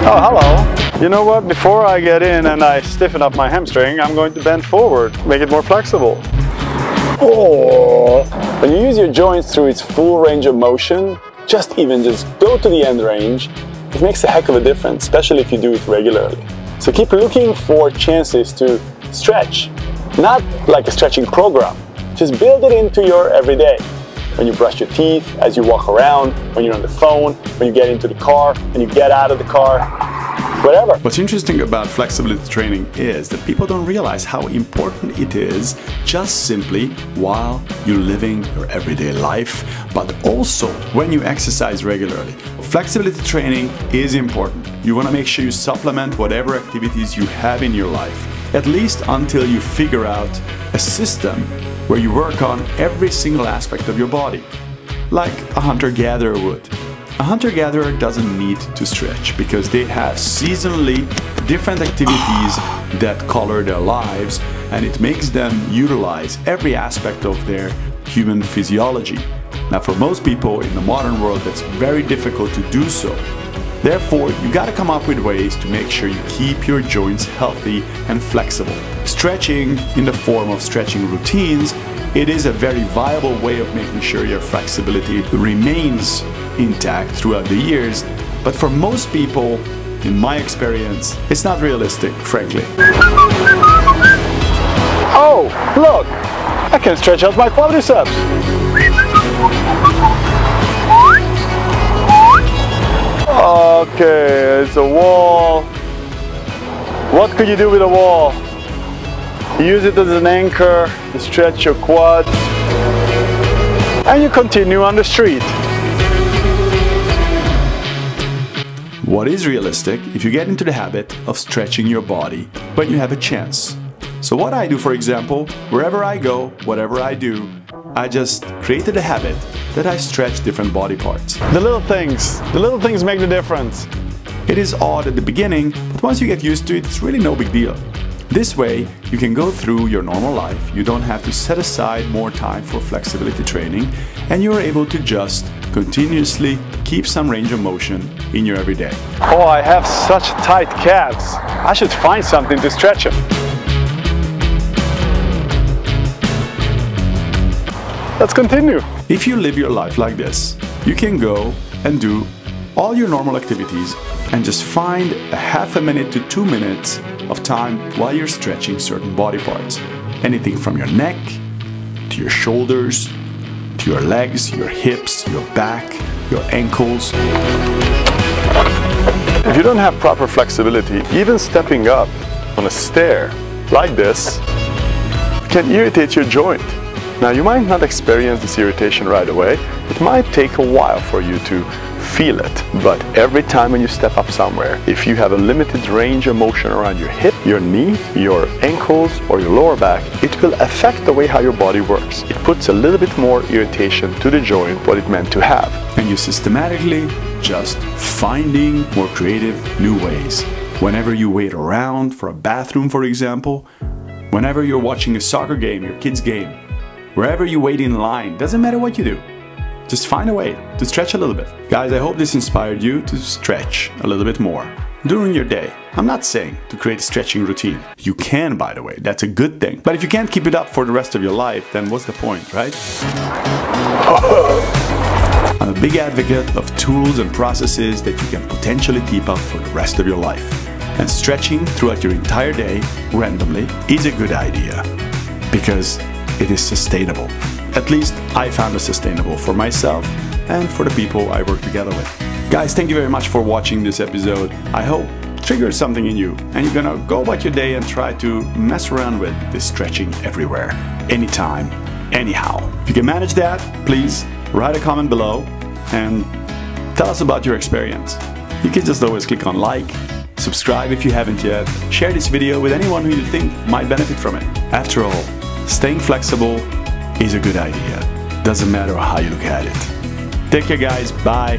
Oh, hello. You know what? Before I get in and I stiffen up my hamstring, I'm going to bend forward, make it more flexible. Oh. When you use your joints through its full range of motion, just go to the end range, it makes a heck of a difference, especially if you do it regularly. So keep looking for chances to stretch, not like a stretching program. Just build it into your everyday. When you brush your teeth, as you walk around, when you're on the phone, when you get into the car, when you get out of the car, whatever. What's interesting about flexibility training is that people don't realize how important it is just simply while you're living your everyday life, but also when you exercise regularly. Flexibility training is important. You want to make sure you supplement whatever activities you have in your life, at least until you figure out a system where you work on every single aspect of your body, like a hunter-gatherer would. A hunter-gatherer doesn't need to stretch because they have seasonally different activities that color their lives, and it makes them utilize every aspect of their human physiology. Now, for most people in the modern world, that's very difficult to do so. Therefore, you gotta come up with ways to make sure you keep your joints healthy and flexible. Stretching in the form of stretching routines, it is a very viable way of making sure your flexibility remains intact throughout the years, but for most people, in my experience, it's not realistic, frankly. Oh, look! I can stretch out my quadriceps. Okay, it's a wall. What could you do with a wall? Use it as an anchor to stretch your quads, and you continue on the street. What is realistic if you get into the habit of stretching your body when you have a chance? So what I do, for example, wherever I go, whatever I do, I just created a habit that I stretch different body parts. The little things make the difference. It is odd at the beginning, but once you get used to it, it's really no big deal. This way, you can go through your normal life, you don't have to set aside more time for flexibility training, and you're able to just continuously keep some range of motion in your everyday. Oh, I have such tight calves. I should find something to stretch them. Let's continue. If you live your life like this, you can go and do all your normal activities and just find a half a minute to 2 minutes of time while you're stretching certain body parts. Anything from your neck, to your shoulders, to your legs, your hips, your back, your ankles. If you don't have proper flexibility, even stepping up on a stair like this can irritate your joint. Now, you might not experience this irritation right away. It might take a while for you to feel it, but every time when you step up somewhere, if you have a limited range of motion around your hip, your knee, your ankles, or your lower back, it will affect the way how your body works. It puts a little bit more irritation to the joint, what it meant to have. And you systematically just finding more creative new ways. Whenever you wait around for a bathroom, for example, whenever you're watching a soccer game, your kid's game, wherever you wait in line, doesn't matter what you do. Just find a way to stretch a little bit. Guys, I hope this inspired you to stretch a little bit more during your day. I'm not saying to create a stretching routine. You can, by the way, that's a good thing. But if you can't keep it up for the rest of your life, then what's the point, right? I'm a big advocate of tools and processes that you can potentially keep up for the rest of your life. And stretching throughout your entire day, randomly, is a good idea. Because it is sustainable. At least I found it sustainable for myself and for the people I work together with. Guys, thank you very much for watching this episode. I hope it triggered something in you and you're gonna go about your day and try to mess around with this stretching everywhere, anytime, anyhow. If you can manage that, please write a comment below and tell us about your experience. You can just always click on like, subscribe if you haven't yet, share this video with anyone who you think might benefit from it. After all, staying flexible is a good idea. Doesn't matter how you look at it. Take care, guys. Bye.